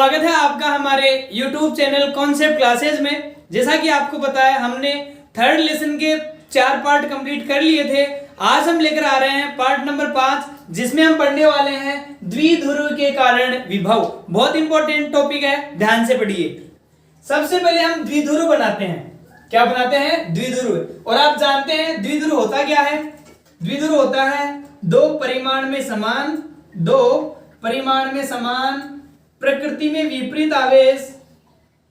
स्वागत है आपका हमारे YouTube चैनल कॉन्सेप्ट क्लासेस में। जैसा कि आपको पता है हमने थर्ड लेसन के 4 पार्ट कंप्लीट कर लिए थे। आज हम लेकर आ रहे हैं पार्ट नंबर 5, जिसमें हम पढ़ने वाले हैं द्विध्रुव के कारण विभव। बहुत इंपॉर्टेंट टॉपिक है, ध्यान से पढ़िए। सबसे पहले हम द्विध्रुव बनाते हैं। क्या बनाते हैं? द्विध्रुव। और आप जानते हैं द्विध्रुव होता क्या है? द्विध्रुव होता है दो परिमाण में समान प्रकृति में विपरीत आवेश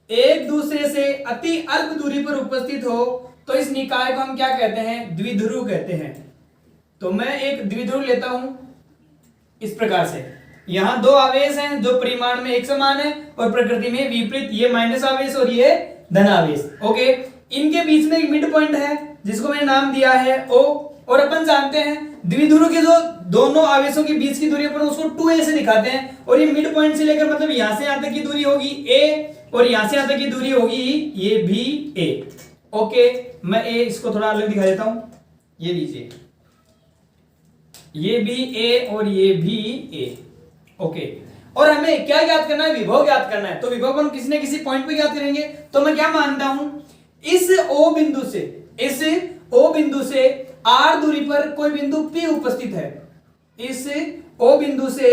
एक दूसरे से अति अल्प दूरी पर उपस्थित हो तो इस निकाय को हम क्या कहते हैं? द्विध्रुव कहते हैं। तो मैं एक द्विध्रुव लेता हूं इस प्रकार से। यहां दो आवेश हैं जो परिमाण में एक समान है और प्रकृति में विपरीत, ये माइनस आवेश और ये धन आवेश। ओके, इनके बीच में एक मिड पॉइंट है जिसको मैंने नाम दिया है O। और अपन जानते हैं द्विध्रुव के जो दोनों आवेशों के बीच की दूरी अपन उसको 2a से दिखाते हैं। और ये मिड पॉइंट से लेकर मतलब यहां से यहां तक की दूरी होगी a और यहां से यहां तक की दूरी होगी ये भी a। ओके, मैं a इसको थोड़ा अलग दिखा देता हूं। ये लीजिए, ये भी a और ये भी a। ओके, और हमें क्या ज्ञात करना है? विभव ज्ञात करना है। तो विभव हम किसी न किसी पॉइंट पे ज्ञात करेंगे। तो मैं क्या मानता हूं, इस O बिंदु से R दूरी पर कोई बिंदु P उपस्थित है। इस O बिंदु से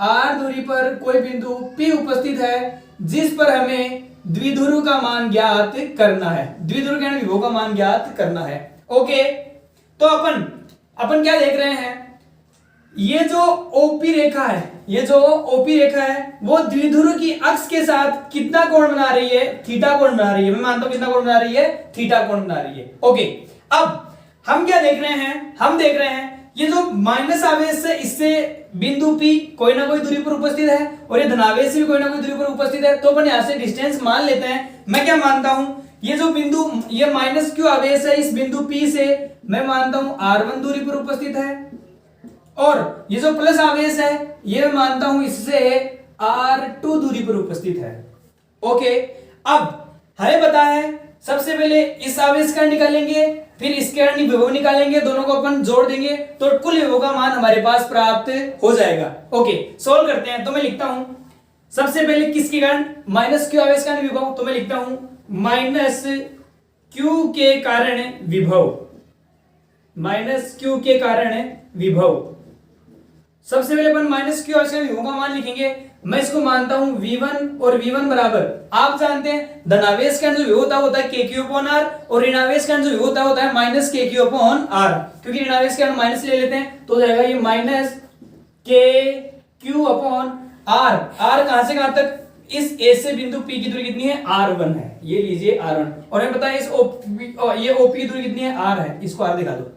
R दूरी पर कोई बिंदु P उपस्थित है जिस पर हमें द्विध्रुव का मान ज्ञात करना है। द्विध्रुव के विभव का मान ज्ञात करना है। ओके, तो अपन क्या देख रहे हैं? ये जो OP रेखा है, वो द्विध्रुव की अक्ष के साथ कितना कोण बना रही है? थीटा कोण बना रही है। मैं मानता हूं कितना कोण बना रही है? थीटा कोण बना रही है। ओके, अब हम क्या देख रहे हैं? हम देख रहे हैं ये जो माइनस आवेश है इससे बिंदु P कोई ना कोई दूरी पर उपस्थित है और ये धनावेश भी कोई ना कोई दूरी पर उपस्थित है। तो अपन यहां से डिस्टेंस मान लेते हैं। मैं क्या मानता हूं, ये जो बिंदु, ये माइनस Q आवेश है इस बिंदु P से मैं मानता हूं R1 दूरी पर उपस्थित है और ये जो प्लस आवेश है ये मैं मानता हूं इससे R2 दूरी पर उपस्थित है। ओके, अब हमें पता है सबसे पहले इस आवेश का निकालेंगे, फिर इसके विभव निकालेंगे, दोनों को अपन जोड़ देंगे तो कुल विभव का मान हमारे पास प्राप्त हो जाएगा। ओके, सोल्व करते हैं। तो मैं लिखता हूं सबसे पहले किसके कारण? माइनस Q आवेश का विभव। तो मैं लिखता हूं माइनस Q के कारण विभव। माइनस Q के कारण विभव। सबसे पहले अपन माइनस Q आवेश का विभव का मान लिखेंगे। मैं इसको मानता हूं V1 और V1 बराबर, आप जानते हैं धनावेश का जो विभव होता है KQ/R और ऋणावेश का जो विभव होता है माइनस KQ/R। क्योंकि ऋणावेश का माइनस ले लेते हैं तो हो जाएगा ये माइनस KQ/R। R कहां से कहां तक? इस A से बिंदु P की दूरी कितनी है? R1 है। ये लीजिए R1। और हमें पता है इस ये OP की दूरी कितनी है? R है। इसको R दिखा दो।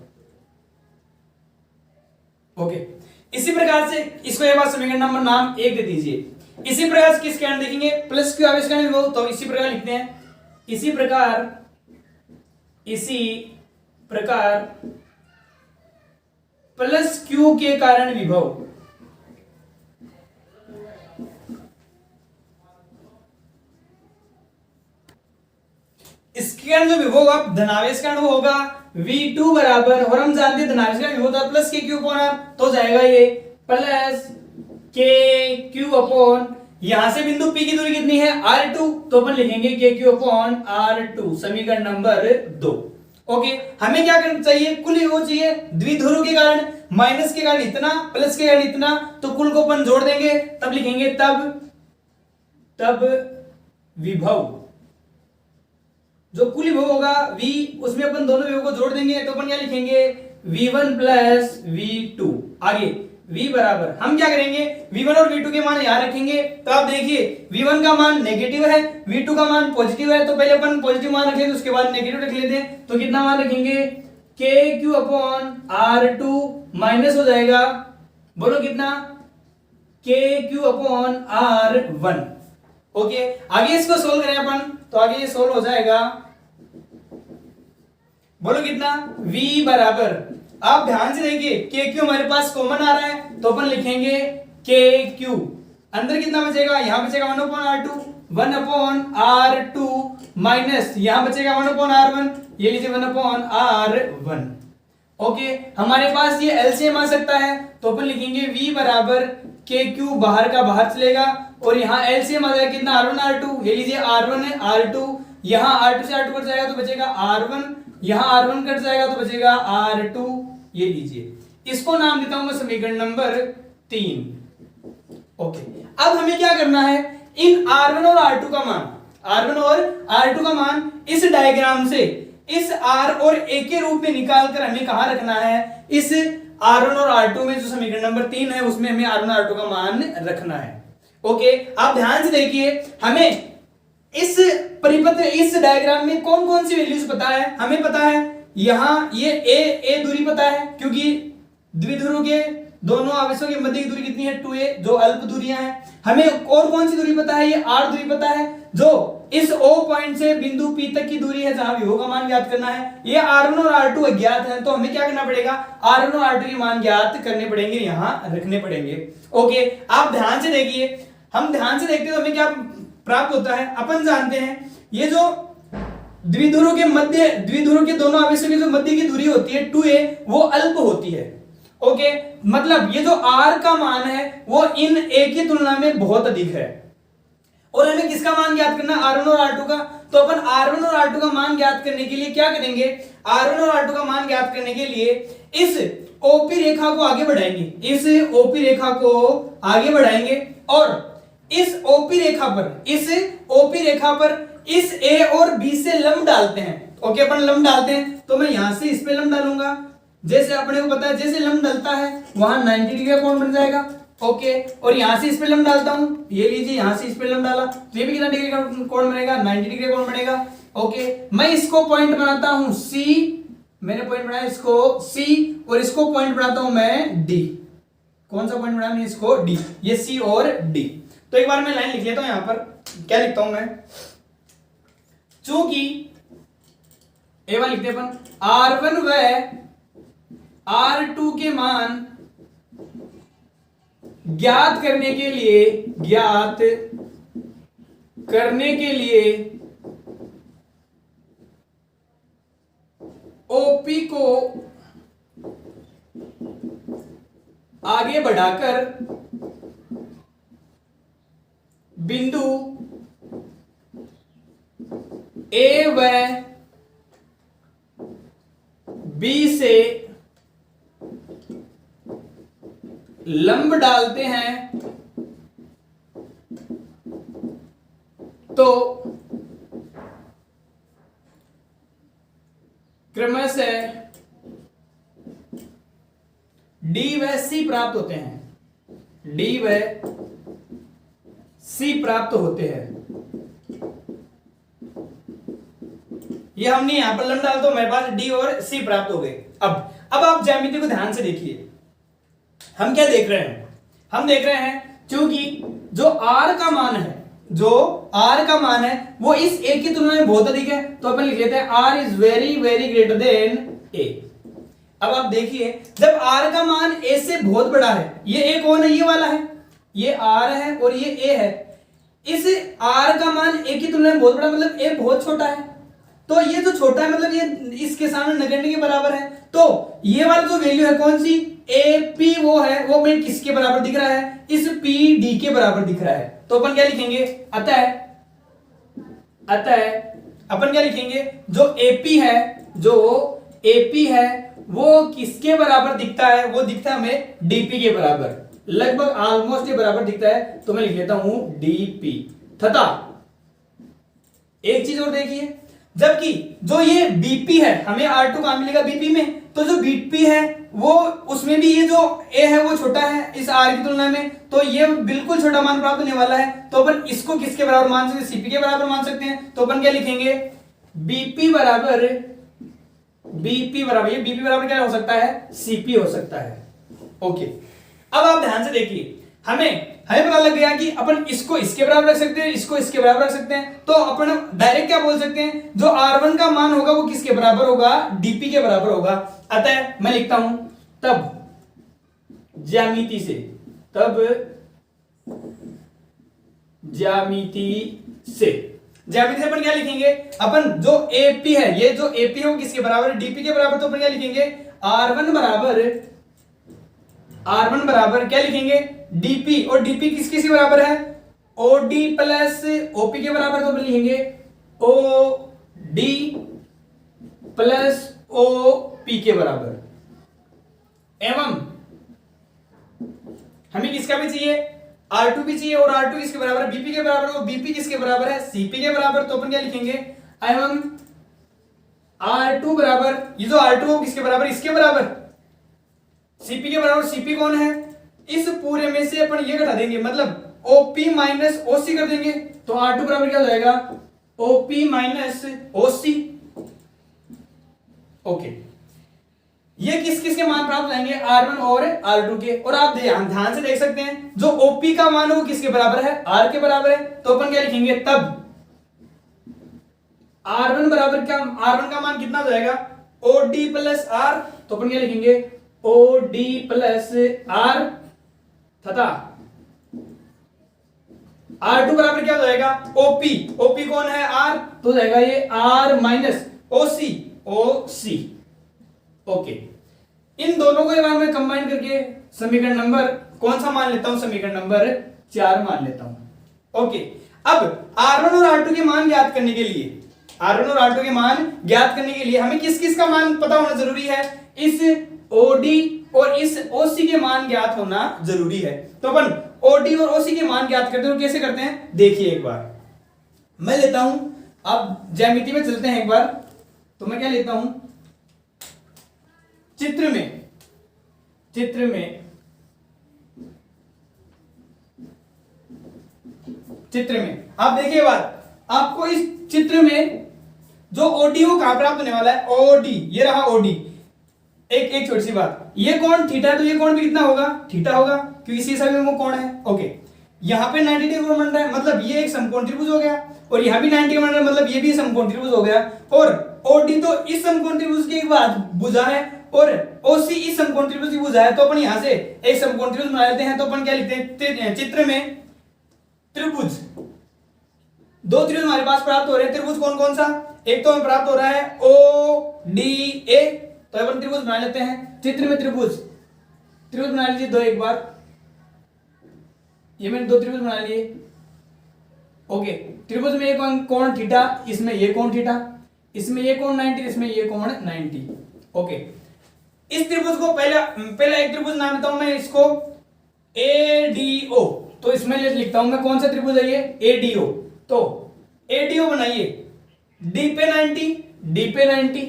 ओके, इसी प्रकार से इसको एक बार समीकरण नंबर नाम 1 दे दीजिए। इसी प्रकार से किस कारण देखेंगे? प्लस Q आवेश का विभव। तो इसी प्रकार लिखते हैं, इसी प्रकार प्लस Q के कारण विभव। इसके कारण जो विभव होगा धनावेश कारण वो होगा V2 बराबर, और हम जानते हैं धनावेश का विभव होता है प्लस KQ/R। तो जाएगा ये प्लस KQ/, यहां से बिंदु P की दूरी कितनी है? R2। तो अपन लिखेंगे KQ/R2, समीकरण नंबर 2। ओके, हमें क्या करना चाहिए? कुल विभव चाहिए। द्विध्रुव के कारण, माइनस के कारण इतना, प्लस के कारण इतना, तो कुल को अपन जोड़ देंगे, तब लिखेंगे तब विभव। जो कुल विभव होगा V, उसमें अपन दोनों विभव को जोड़ देंगे तो अपन क्या लिखेंगे? V1 plus V2। आगे V बराबर, हम क्या करेंगे? V1 और V2 के मान यहां रखेंगे। तो आप देखिए V1 का मान नेगेटिव है, V2 का मान पॉजिटिव है। तो पहले अपन पॉजिटिव मान रखेंगे, उसके बाद नेगेटिव रख लेते हैं। तो कितना मान रखेंगे? KQ/R2 माइनस हो जाएगा, बोलो कितना? KQ/R1। ओके, आगे इसको सोल्व करें अपन, तो आगे ये सोल्व हो जाएगा, बोलो कितना? V बराबर, आप ध्यान से देखिए KQ हमारे पास कॉमन आ रहा है तो अपन लिखेंगे KQ। अंदर कितना बचेगा? यहां बचेगा 1/R2 माइनस यहां बचेगा 1/R1, ये लीजिए 1/R1। ओके, हमारे पास ये एलसीएम आ सकता है तो अपन लिखेंगे v बराबर के क्यू, बाहर का बाहर चलेगा और यहाँ एलसीएम आ जाएगा कितना, R1 R2, ये लीजिए R1 है R2, यहाँ R2 से R2 कट जाएगा तो बचेगा R1, यहाँ R1 कट जाएगा तो बचेगा R2, ये लीजिए, इसको नाम देता हूं मैं समीकरण नंबर 3। ओके, अब हमें क्या करना है, इन R1 और R2 का मान, R1 और R2 का मान इस डायग्राम से इस R और A के रूप में निकालकर हमें कहां रखना है, इस R1 और R2 में जो समीकरण नंबर 3 है उसमें हमें R1 और R2 का मान रखना है। ओके, आप ध्यान से देखिए, हमें इस परिपत्र इस डायग्राम में कौन कौन सी वैल्यूज पता है, हमें पता है यहां ये a दूरी पता है क्योंकि द्विध्रुव के दोनों आवेशों के मध्य की दूरी कितनी है 2a, जो अल्प दूरियां हैं। हमें और कौन सी दूरी पता है, ये r दूरी पता है जो इस O पॉइंट से बिंदु P तक की दूरी है जहां विभव का मान ज्ञात करना है। ये R1 और R2 अज्ञात है तो हमें क्या करना पड़ेगा, R1 और R2 के मान ज्ञात करने पड़ेंगे, यहां रखने पड़ेंगे। ओके, आप ध्यान से देखिए, हम ध्यान से देखते हैं तो हमें क्या प्राप्त होता है, अपन जानते हैं ये जो द्विध्रुव के दोनों आवेशों की जो मध्य की दूरी होती है 2a, वो अल्प होती है। ओके, मतलब ये जो r का मान है वो इन a की तुलना में बहुत अधिक है और हमें किसका मान ज्ञात करना, R1 और R2 का। तो अपन R1 और R2 का मान ज्ञात करने के लिए क्या करेंगे, R1 और R2 का मान ज्ञात करने के लिए इस OP रेखा को आगे बढ़ाएंगे, इस OP रेखा को आगे बढ़ाएंगे और इस OP रेखा पर इस A और B से लंब डालते हैं। ओके, अपन लंब डालते हैं तो मैं यहां से इस पे लंब डालूंगा, जैसे अपने को पता है जैसे लंब डलता है वहां 90 डिग्री का कोण बन जाएगा। ओके, और यहां से इस पे लंब डालता हूं, ये लीजिए यहां से इस पे लंब डाला तो ये भी कितना डिग्री का कोण बनेगा, 90 डिग्री का कोण बनेगा। ओके, मैं इसको पॉइंट बनाता हूं C, मैंने पॉइंट बनाया इसको C और इसको पॉइंट बनाता हूं मैं D। कौन सा पॉइंट बनाया मैं इसको D, ये C और D। तो एक बार मैं लाइन लिख लेता हूं, यहां पर क्या लिखता हूं मैं, चूंकि A1 लिखते हैं अपन, R1 व R2 के मान ज्ञात करने के लिए OP को आगे बढ़ाकर बिंदु A व B से लंब डालते हैं तो क्रमशः D व C प्राप्त होते हैं, D व C प्राप्त होते हैं। ये हमने यहां पर लंब डाल तो मेरे पास D और C प्राप्त हो गए। अब आप ज्यामिति को ध्यान से देखिए, हम क्या देख रहे हैं, हम देख रहे हैं क्योंकि जो R का मान है वो इस A की तुलना में बहुत अधिक है तो अपन लिख लेते हैं R is very very greater than A। अब आप देखिए, जब R का मान A से बहुत बड़ा है, ये A कौन है, ये वाला है, ये R है और ये A है, इस R का मान A की तुलना में बहुत बड़ा मतलब A बहुत छोटा है, तो ये जो छोटा है मतलब ये इसके सामने नगण्य के बराबर है। तो ये वाला जो वैल्यू है कौन सी, AP वो है, वो मैं किसके बराबर दिख रहा है, इस PD के बराबर दिख रहा है। तो अपन क्या लिखेंगे, अतः अपन क्या लिखेंगे, जो AP है वो किसके बराबर दिखता है, वो दिखता है हमें DP के बराबर, लगभग ऑलमोस्ट के बराबर दिखता है। तो मैं लिख लेता हूं DP। तथा एक चीज और देखिए, जबकि जो ये BP है हमें R2 कहां मिलेगा, BP में, तो जो BP है वो उसमें भी ये जो A है वो छोटा है इस R की तुलना में, तो ये बिल्कुल छोटा मान प्राप्त होने वाला है। तो अपन इसको किसके बराबर मान सकते हैं, CP के बराबर मान सकते हैं। तो अपन क्या लिखेंगे, BP बराबर ये BP बराबर क्या हो सकता है, CP हो सकता है। ओके, अब आप ध्यान से देखिए, हमें पता लग गया कि अपन इसको इसके बराबर रख सकते हैं, इसको इसके बराबर रख सकते हैं। तो अपन डायरेक्ट क्या बोल सकते हैं, जो R1 का मान होगा वो किसके बराबर होगा, DP के बराबर होगा। अतः मैं लिखता हूं तब ज्यामिति से अपन क्या लिखेंगे, अपन जो AP है, ये जो AP है वो किसके बराबर है, DP के बराबर। तो अपन क्या लिखेंगे, R1 बराबर क्या लिखेंगे, dp, और dp किस किस के बराबर है, OD प्लस OP के बराबर, तो लिखेंगे OD प्लस OP के बराबर। एवं हमें किसका भी चाहिए, R2 भी चाहिए, और R2 किसके बराबर है, BP के बराबर, और BP किसके बराबर है, CP के बराबर। तो अपन क्या लिखेंगे, एवं R2 बराबर, ये जो R2 हो किसके बराबर, इसके बराबर, CP के बराबर। CP कौन है, इस पूरे में से अपन ये घटा देंगे, मतलब OP माइनस OC कर देंगे। तो R2 बराबर क्या हो जाएगा, OP माइनस OC। ओके, ये किस किस के मान प्राप्त हो जाएंगे, R1 और R2 के। और आप ध्यान से देख सकते हैं जो OP का मान है वो किसके बराबर है, R के बराबर है। तो अपन क्या लिखेंगे, तब R1 बराबर क्या, R1 का मान कितना हो जाएगा, OD प्लस R। तो अपन क्या लिखेंगे, OD प्लस R तथा R2 बराबर क्या हो जाएगा, OP। OP कौन है, R, तो हो जाएगा ये R माइनस OC। ओके, इन दोनों को एक बार मैं कंबाइन करके समीकरण नंबर कौन सा मान लेता हूं, समीकरण नंबर 4 मान लेता हूं। ओके, अब R1 और R2 के मान ज्ञात करने के लिए, R1 और R2 के मान ज्ञात करने के लिए हमें किस किस का मान पता होना जरूरी है, इस OD और इस OC के मान ज्ञात होना जरूरी है। तो अपन OD और OC के मान ज्ञात करते हैं, कैसे करते हैं देखिए एक बार मैं लेता हूं। अब ज्यामिति में चलते हैं एक बार, तो मैं क्या लेता हूं, चित्र में आप देखिए बात, आपको इस चित्र में जो OD वो कहां प्राप्त होने वाला है, OD, ये रहा OD। एक छोटी सी बात, ये कोण थीटा है, तो ये कोण भी कितना होगा, थीटा होगा, क्योंकि इसी समय वो कोण है। ओके, यहां पे 90 डिग्री कोण बन रहा है, मतलब ये एक समकोण त्रिभुज हो गया, और यहां भी 90 बन रहा है, मतलब ये भी समकोण त्रिभुज हो गया। और OD तो इस समकोण त्रिभुज की एक बात भुजा है, और OC इस समकोण त्रिभुज की भुजा है। तो अपन यहां से एक समकोण त्रिभुज बना लेते हैं। तो अपन क्या लिखते हैं, चित्र में त्रिभुज, दो त्रिभुज हमारे पास प्राप्त हो रहे हैं। त्रिभुज कौन कौन सा, एक तो हमें प्राप्त हो रहा है ODA, तो अपन त्रिभुज बना लेते हैं। चित्र में त्रिभुज बना लीजिए दो, एक बार ये मैंने दो त्रिभुज बना लिए। ओके, त्रिभुज में एक कोण थीटा, इसमें ये कोण थीटा, इसमें ये कोण 90, इसमें ये कोण 90। ओके, इस त्रिभुज को पहला एक त्रिभुज नाम देता हूं मैं इसको ADO। तो इसमें लिखता हूं मैं कौन सा त्रिभुज है ये, ADO। तो ADO बनाइए, D पे 90,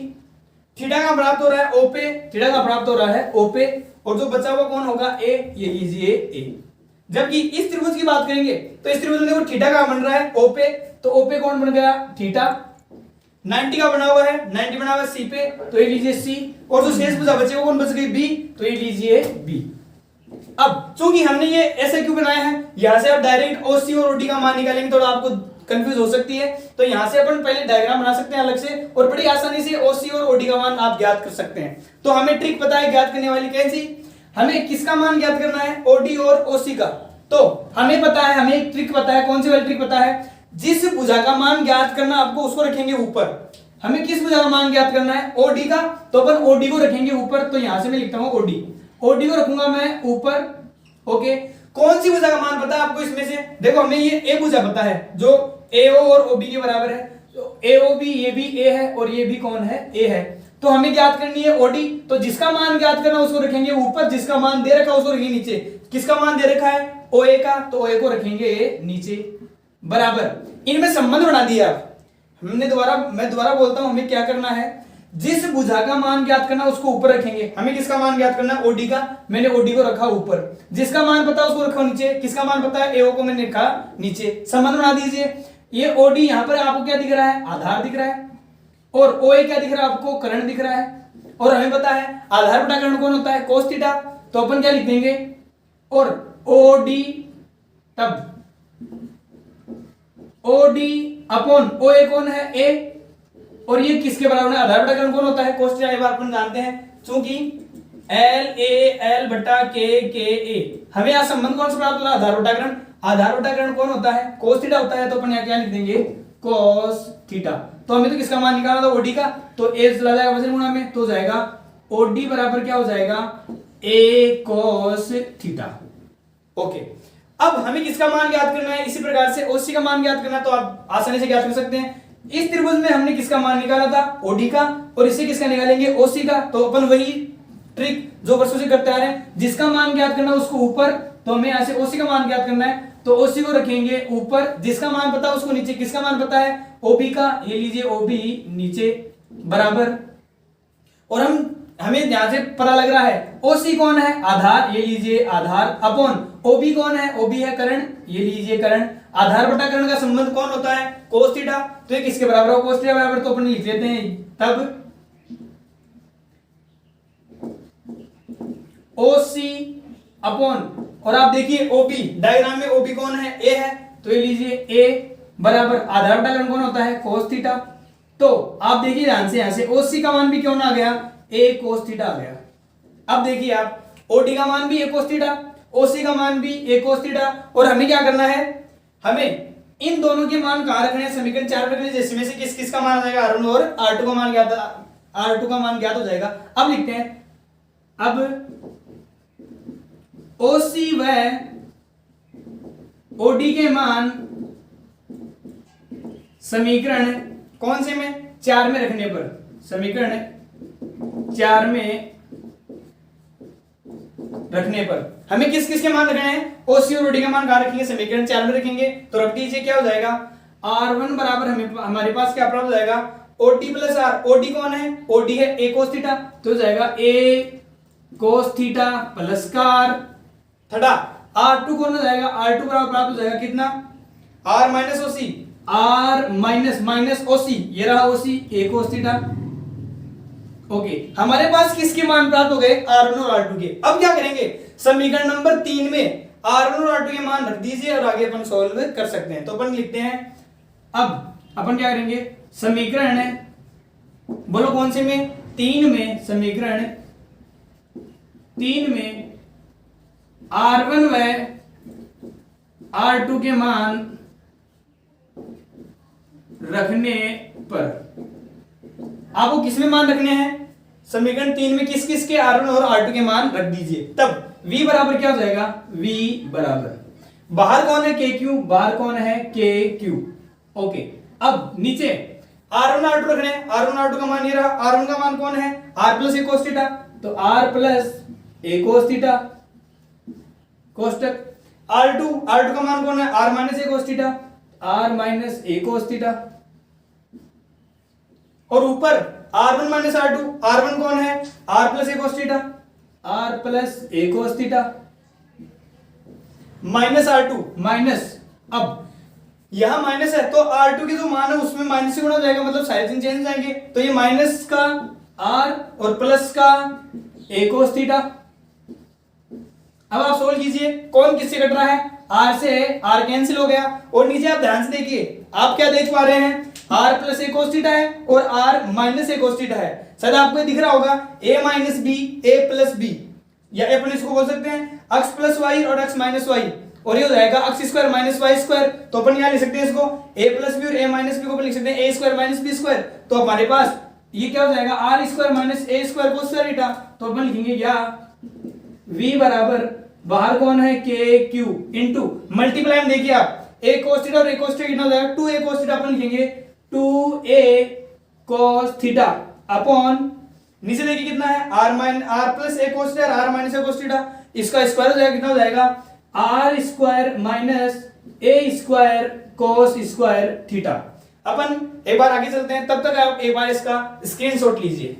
थीटा का प्राप्त हो रहा है O पे, थीटा का प्राप्त हो रहा है O पे, और जो बचा हुआ कौन होगा A, ये लीजिए A। जबकि इस त्रिभुज की बात करेंगे तो इस त्रिभुज में देखो थीटा का बन रहा है O पे, तो O पे कौन बन गया, थीटा। 90 का बना हुआ है, 90 बना हुआ है C पे, तो ये लीजिए C, और जो शेष भुजा बचे वो कौन बच गई B, तो ये लीजिए B। अब चूंकि हमने ये ऐसे क्यों बनाया है, यहां से आप डायरेक्ट OC और OD का मान निकालेंगे तो आपको कंफ्यूज हो सकती है, तो यहां से अपन पहले डायग्राम बना सकते हैं अलग से, और बड़ी आसानी से OC और OD का मान आप ज्ञात कर सकते हैं। तो हमें ट्रिक पता है ज्ञात करने वाली, कैसी, हमें किसका मान ज्ञात करना है, OD और OC का। तो हमें पता है, हमें एक ट्रिक पता है, कौन सी वाली ट्रिक पता है, जिस भुजा का मान ज्ञात करना आपको उसको रखेंगे ऊपर। हमें किस भुजा का मान ज्ञात करना है, OD का, तो अपन OD को रखेंगे ऊपर। तो यहां से मैं लिखता हूं OD को रखूंगा मैं ऊपर। ओके, कौन सी भुजा का मान पता है आपको इसमें से, देखो हमें ये A भुजा पता है जो AO और OB के बराबर है, तो AOB ये भी A है और ये भी कौन है, A है। तो हमें ज्ञात करनी है OD, तो जिसका मान ज्ञात करना उसको रखेंगे ऊपर, जिसका मान दे रखा उसको रखेंगे नीचे। किसका मान दे रखा है, OA का, तो OA को रखेंगे नीचे, बराबर। इनमें संबंध बना दिया हमने। मैं दोबारा बोलता हूं, हमें क्या करना है, जिस भुजा का मान ज्ञात करना उसको ऊपर रखेंगे। हमें किसका मान ज्ञात करना है, OD का, मैंने OD को रखा ऊपर, जिसका मान पता है उसको रखा नीचे, किसका मान पता है AO को मैंने रखा नीचे। संबंध बना दीजिए, ये OD यहां पर आपको क्या दिख रहा है, आधार दिख रहा है, और OA क्या दिख रहा है आपको, कर्ण दिख रहा है। और हमें पता है आधार बटा कर्ण कौन होता है, cos थीटा। तो अपन क्या लिख देंगे, और OD तब OD अपॉन OA कौन है, A, और ये किसके बराबर है, आधार बटा कर्ण कौन होता है, cos थीटा। एक बार अपन जानते हैं, चूंकि LA बटा KA, हमें यहां संबंध कौन सा प्राप्त हो रहा है, आधार बटा कर्ण। आधार बटा कर्ण कौन होता है, cos थीटा होता है। तो अपन यहां क्या लिख देंगे, cos थीटा। तो हमें तो किसका मान निकालना था, OD का, तो A चला जाएगा वजन गुणा में, तो जाएगा OD बराबर क्या हो जाएगा, A cos थीटा। ओके, अब हमें किसका मान ज्ञात करना है, इसी प्रकार से OC का मान ज्ञात करना है, तो आप आसानी से ज्ञात कर सकते हैं। इस त्रिभुज में हमने किसका मान निकाला था, OD का, और इसे किसका निकालेंगे, OC का। तो अपन वही ट्रिक जो वर्षों से करते आ रहे हैं, जिसका मान ज्ञात करना है उसको ऊपर, तो हमें यहां से OC का मान ज्ञात करना है, तो OC को रखेंगे ऊपर, जिसका मान पता है उसको नीचे, किसका मान पता है, OB का, ये लीजिए OB नीचे बराबर, और हमें यहां से पता लग रहा है OC कौन है, आधार, ये लीजिए आधार, अपॉन OB कौन है, OB है कर्ण, ये लीजिए कर्ण, आधार बटा कर्ण का संबंध कौन होता है, cos थीटा, तो ये किसके बराबर हो, cos थीटा बराबर, तो अपन लिख लेते हैं तब OC अपॉन, और आप देखिए OB, डायग्राम में OB कौन है, A है, तो ये लीजिए A बराबर आधार बटा कर्ण कौन होता है, cos थीटा। तो आप देखिए ध्यान से, यहां से OC का मान भी क्यों ना आ गया, A cos थीटा आ गया। अब देखिए आप, OD का मान भी A cos थीटा, OC का मान भी A cos थीटा, और हमें क्या करना है, हमें इन दोनों के मान कहां रखने हैं, समीकरण 4 में रखने हैं, जिसमें से किस किस का मान आ जाएगा, R1 और R2 का मान ज्ञात, R2 का मान ज्ञात हो जाएगा। अब लिखते हैं, अब OC व OD के मान समीकरण कौन से में, 4 में रखने पर, समीकरण 4 में रखने पर हमें किस किस के मान रखने हैं, OC और OD का मान कहां रखेंगे, समीकरण 4 में रखेंगे। तो रख दीजिए, क्या हो जाएगा, R1 बराबर हमारे पास क्या प्राप्त हो जाएगा, OT प्लस R, OD कौन है, OD है A cos थीटा, तो हो जाएगा A cos थीटा प्लस का R थीटा, R2 कौन हो जाएगा, R2 बराबर प्राप्त हो जाएगा कितना, R minus OC, R minus minus OC, ये रहा OC, A cos theta. Okay, हमारे पास किसके मान प्राप्त हो गए, R1 और R2 के। अब क्या करेंगे, समीकरण नंबर 3 में R1 और R2 के मान रख दीजिए, और आगे अपन सॉल्व कर सकते हैं। तो अपन लिखते हैं, अब अपन क्या करेंगे, समीकरण है, बोलो कौन से में, 3 में, समीकरण 3 में R1 व R2 के मान रखने पर, आपको किसमें मान रखने हैं, समीकरण 3 में किस किस के R1 और R2 के मान रख दीजिए। तब V बराबर क्या हो जाएगा, V बराबर, बाहर कौन है, KQ, बाहर कौन है, KQ। ओके, अब नीचे R1 R2 रखने हैं, R1 R2 का मान ये रहा, R1 का मान कौन है, R plus A cos theta, तो R plus A cos theta, कोष्टक R2 का मान कौन है, R minus A cos theta, R minus A cos theta, और ऊपर R1 माइनस R2, R1 कौन है, R plus A cos theta, R plus A cos theta, minus R2 minus, अब यहां माइनस है तो R2 के जो मान है उसमें माइनस से गुणा हो जाएगा, मतलब सारे चिन्ह चेंज हो जाएंगे, तो ये माइनस का R और प्लस का A cos थीटा। अब आप सोल्व कीजिए, कौन किससे कट रहा है, R से R कैंसिल हो गया, और नीचे आप ध्यान से देखिए, आप क्या देख पा रहे हैं, R plus A cos theta है और R minus A cos theta है। शायद आपको दिख रहा होगा A minus B, A plus B, या अपन इसको बोल सकते हैं x प्लस वाई और x माइनस वाई, और ये हो जाएगा x square minus y square. तो अपन यहाँ लिख सकते हैं इसको a प्लस बी और a माइनस बी को अपन लिख सकते हैं a square minus b square. तो हमारे पास ये क्या हो जाएगा, r square minus a square cos square theta. तो अपन लिखेंगे या v बराबर, बाहर कौन है, के क्यू इंटू मल्टीप्लाई में देखिए आप a cos थीटा और a cos थीटा कितना हो जाएगा, 2a cos थीटा। अपन लिखेंगे 2a cos थीटा अपॉन नीचे देखिए कितना है, r plus a cos theta और r minus a cos theta, इसका स्क्वायर हो जाएगा, कितना हो जाएगा, r square minus a square cos square theta. अपन एक बार आगे चलते हैं, तब तक आप एक बार इसका स्क्रीनशॉट लीजिए।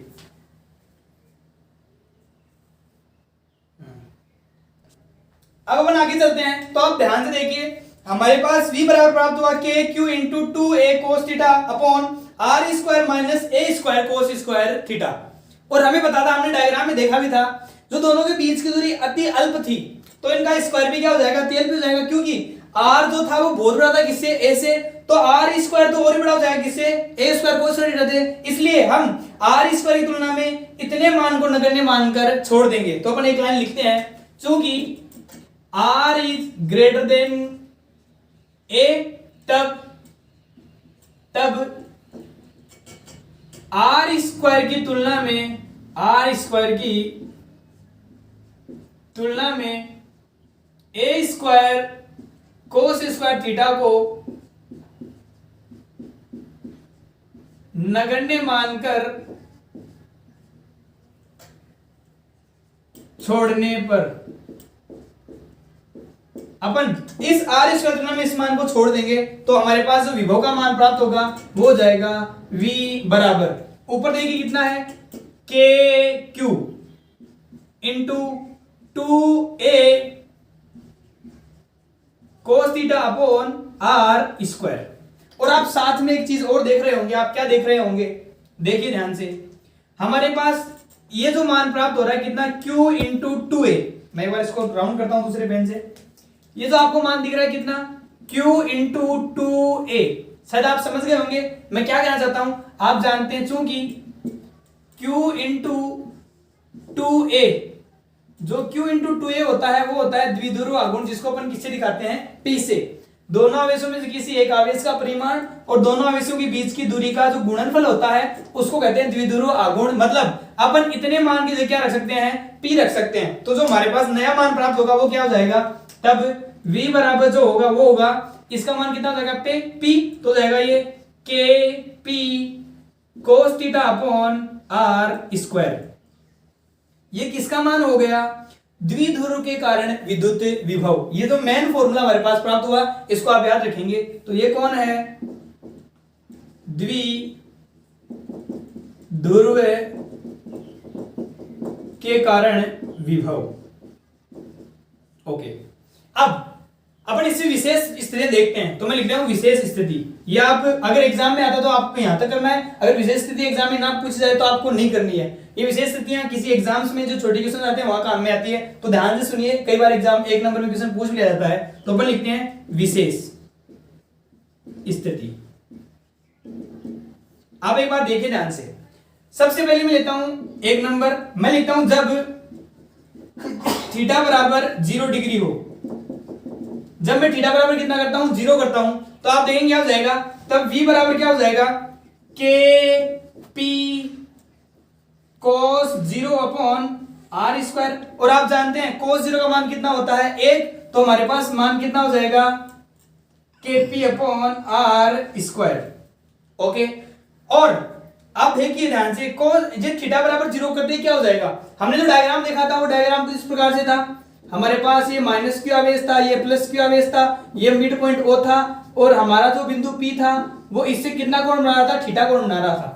अब अपन आगे चलते हैं, तो आप ध्यान से देखिए, हमारे पास v बराबर प्राप्त हुआ के q into 2a cos theta upon r square minus a square cos square theta. और हमें पता था, हमने डायग्राम में देखा भी था, जो दोनों के बीच की दूरी अति अल्प थी तो इनका स्क्वायर भी क्या हो जाएगा, अति अल्प हो जाएगा, क्योंकि r जो था वो बहुत बड़ा था किससे, a से, तो r स्क्वायर तो और भी बड़ा हो जाएगा किससे, a square cos square theta से। इसलिए हम r स्क्वायर की तुलना में इतने मान को नगण्य मानकर छोड़ देंगे। तो अपन एक लाइन लिखते हैं, चूंकि r is greater than a, तब r स्क्वायर की तुलना में आर स्क्वायर की तुलना में ए स्क्वायर कोस स्क्वायर थीटा को नगण्य मानकर छोड़ने पर अपन इस आर स्क्वायर तुलना में इस मान को छोड़ देंगे तो हमारे पास जो विभव का मान प्राप्त होगा वो हो जाएगा v बराबर, ऊपर देखिए कितना है, k q into 2a cos theta upon r square. और आप साथ में एक चीज और देख रहे होंगे, आप क्या देख रहे होंगे, देखिए ध्यान से, हमारे पास ये जो मान प्राप्त हो रहा है कितना, q इंटू 2a, मैं एक बार इसको राउंड करता हूं दूसरे पेन से, ये जो आपको मान दिख रहा है कितना, q इंटू 2a, शायद आप समझ गए होंगे मैं क्या कहना चाहता हूं। आप जानते हैं चूंकि q इंटू 2a, जो q इंटू 2a होता है वो होता है द्विध्रुव आघूर्ण, जिसको अपन किससे दिखाते हैं, p से। दोनों आवेशों में से किसी एक आवेश का परिमाण और दोनों आवेशों के बीच की दूरी का जो गुणनफल होता है उसको कहते हैं द्विध्रुव आघूर्ण। मतलब अपन इतने मान की जगह क्या रख सकते हैं, p रख सकते हैं। तो जो हमारे पास नया मान प्राप्त होगा वो क्या हो जाएगा, तब v बराबर जो होगा वो होगा, इसका मान कितना हो जाएगा, p, तो हो जाएगा ये k p cos theta upon r square. ये किसका मान हो गया, द्विध्रुव के कारण विद्युत विभव। ये जो मेन फॉर्मूला हमारे पास प्राप्त हुआ इसको आप याद रखेंगे। तो ये कौन है, द्विध्रुव के कारण विभव। ओके, अब अपन इससे विशेष स्थिति देखते हैं। तो मैं लिख रहा हूं विशेष स्थिति, ये आप अगर एग्जाम में आता तो आपको यहां तक करना है, अगर विशेष स्थिति एग्जाम में ना पूछ जाए तो आपको नहीं करनी है। ये विशेष स्थितियां किसी एग्जाम्स में जो छोटे क्वेश्चन आते हैं वहां काम में आती है, तो ध्यान से सुनिए, कई बार एग्जाम 1 नंबर में क्वेश्चन पूछ लिया जाता है। तो अपन लिखते हैं विशेष स्थिति। आप एक बार देखिए ध्यान से, सबसे पहले मैं लेता हूं 1 नंबर, मैं लिखता हूं जब थीटा बराबर 0 डिग्री हो। जब मैं थीटा बराबर कितना करता हूं, 0 करता हूं, तो आप देखेंगे क्या हो जाएगा, तब v बराबर क्या हो जाएगा, k p cos 0 upon r square. और आप जानते हैं cos 0 का मान कितना होता है, 1, तो हमारे पास मान कितना हो जाएगा, k p upon r square. Okay, और आप देखिए ध्यान से, cos जब थीटा बराबर 0 करते क्या हो जाएगा, हमने जो डायग्राम देखा था वो डायग्राम कुछ इस प्रकार से था, हमारे पास ये माइनस क्यू आवेश था, ये प्लस क्यू आवेश था, ये मिड पॉइंट ओ था, और हमारा जो बिंदु पी था वो इससे कितना कोण बना रहा था, थीटा कोण बना रहा था।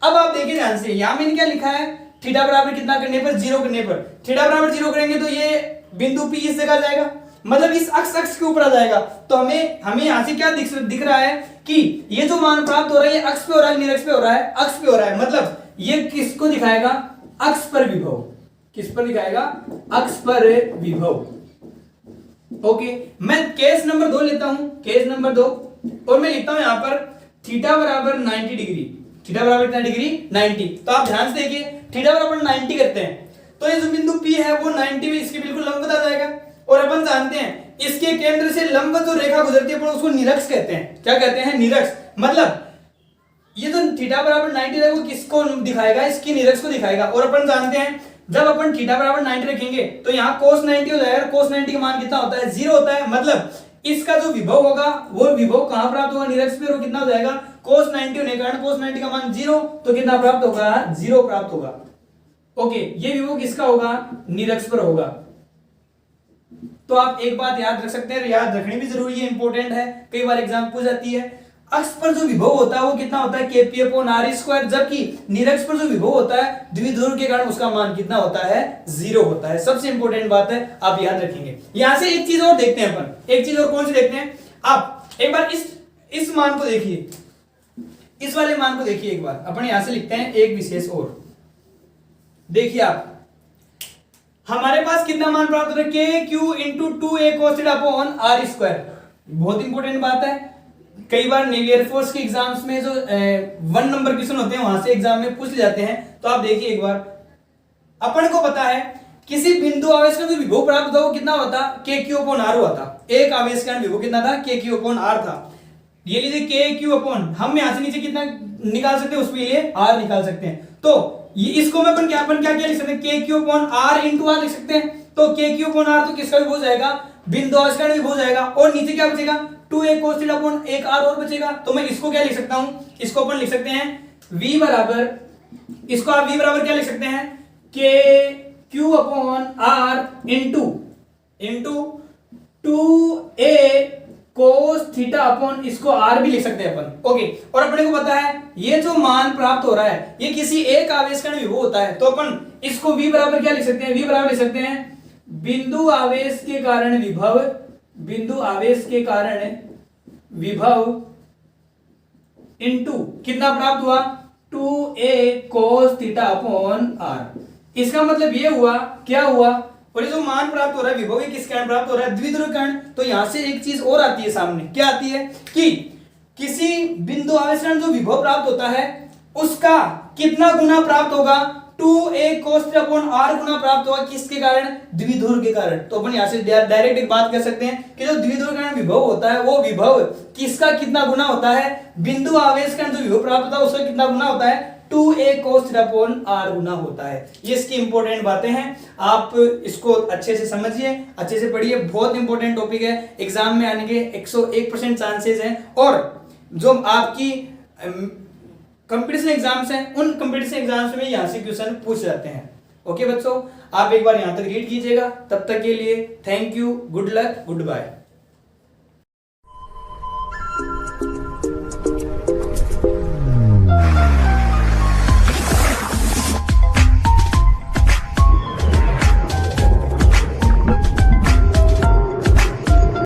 अब आप देखिए ध्यान से, यहां मैंने क्या लिखा है, थीटा बराबर कितना करने पर, 0 करने पर, थीटा बराबर 0 करेंगे तो ये बिंदु पी इस जगह जाएगा, मतलब इस अक्ष के ऊपर आ जाएगा। तो हमें यहां से क्या दिख रहा है कि ये जो मान प्राप्त हो रहा है ये अक्ष पे हो रहा है, निरक्ष पे हो रहा है, अक्ष पे हो रहा है, मतलब ये किसको दिखाएगा, अक्ष पर विभव। किस पर दिखाएगा, अक्ष पर विभव। ओके, मैं केस नंबर 2 लेता हूं, केस नंबर 2, और मैं लिखता हूं यहां पर थीटा बराबर 90 डिग्री। थीटा बराबर कितना डिग्री, 90। तो आप ध्यान से देखिए, थीटा बराबर 90 करते हैं तो ये जो बिंदु P है वो 90 में इसके बिल्कुल लंब आ जाएगा। और अपन जानते हैं इसके केंद्र से लंब जो रेखा गुजरती है अपन उसको निरक्ष कहते हैं। क्या कहते हैं, निरक्ष। मतलब ये जो थीटा बराबर 90 है वो किसको दिखाएगा, इसकी निरक्ष को दिखाएगा। और अपन जानते हैं जब अपन थीटा बराबर 90 रखेंगे तो यहाँ cos 90 हो जाएगा, cos 90 का मान कितना होता है, 0 होता है। मतलब इसका जो विभव होगा वो विभव कहां प्राप्त होगा, निरक्ष पे, और कितना हो जाएगा, cos 90 होने के कारण cos 90 का मान 0, तो कितना प्राप्त होगा, 0 प्राप्त होगा। ओके, ये विभव किसका होगा, निरक्ष पर होगा। तो आप एक बात याद रख सकते हैं, याद रखनी भी जरूरी है, इंपॉर्टेंट है, कई बार एग्जाम पूछ जाती है। अक्ष पर जो विभव होता है वो कितना होता है, के पी अपॉन आर स्क्वायर, जबकि निरक्ष पर जो विभव होता है द्विध्रुव के कारण उसका मान कितना होता है, 0 होता है। सबसे इंपॉर्टेंट बात है, आप याद रखेंगे। यहां से एक चीज और देखते हैं अपन, एक चीज और कौन सी देखते हैं, आप एक बार इस मान को देखिए, इस वाले मान को देखिए एक बार। अपन यहां से लिखते हैं एक विशेष और, देखिए आप, हमारे पास कितना मान प्राप्त हो रहा है, k q into 2a cos theta upon r square. बहुत इंपॉर्टेंट बात है, कई बार नेवी एयरफोर्स के एग्जाम्स में जो 1 नंबर क्वेश्चन होते हैं वहां से एग्जाम में पूछ ले जाते हैं। तो आप देखिए एक बार, अपन को पता है किसी बिंदु आवेश का जो विभव प्राप्त हुआ वो कितना होता, के क्यू अपॉन आर हुआ था। एक आवेश का विभव कितना था, के क्यू अपॉन आर था। ये लीजिए के क्यू अपॉन, हम यहां से नीचे कितना निकाल सकते हैं, उसके लिए आर निकाल सकते हैं। तो ये इसको मैं अपन क्या लिख सकते हैं, k q upon r into r लिख सकते हैं। तो के क्यू अपॉन आर तो किसका भी हो जाएगा, बिंदु आविष्करण भी हो जाएगा, और नीचे क्या बचेगा 2a cos थीटा अपॉन एक आर और बचेगा। तो मैं इसको क्या लिख सकता हूं, इसको अपन लिख सकते हैं v बराबर, इसको आप v बराबर क्या लिख सकते हैं, k q upon r into 2a cos theta upon, इसको r भी लिख सकते हैं अपन। ओके, और अपने को पता है ये जो मान प्राप्त हो रहा है ये किसी एक आवेशकण विभव होता है, तो अपन इसको v बराबर क्या लिख सकते हैं, v बराबर लिख सकते हैं बिंदु आवेश के कारण विभव, बिंदु आवेश के कारण विभव इंटू कितना प्राप्त हुआ 2a cos theta upon r। इसका मतलब ये हुआ, क्या हुआ, और ये जो मान प्राप्त हो रहा है विभव ये किस कारण प्राप्त हो रहा है, द्विध्रुव कण। तो यहां से एक चीज और आती है सामने, क्या आती है कि किसी बिंदु आवेशकण जो विभव प्राप्त होता है उसका कितना गुना प्राप्त होगा, 2a cos theta upon r गुना प्राप्त होगा, किसके कारण, द्विध्रुव के कारण। तो अपन यहां से डायरेक्ट एक बात कर सकते हैं कि जो द्विध्रुव कण विभव होता है वो विभव किसका कितना गुना होता है, बिंदु आवेशकण जो विभव प्राप्त होता है उसका कितना गुना होता है, 2a cos theta upon r गुना होता है। ये इसकी इंपॉर्टेंट बातें हैं, आप इसको अच्छे से समझिए, अच्छे से पढ़िए, बहुत इंपॉर्टेंट टॉपिक है, एग्जाम में आने के 101% चांसेस हैं। और जो आपकी कंपटीशन एग्जाम्स हैं उन कंपटीशन एग्जाम्स में यहां से क्वेश्चन पूछ जाते हैं। ओके बच्चों, आप एक बार यहां तक रीड कीजिएगा, तब तक के लिए thank you, good luck, good bye.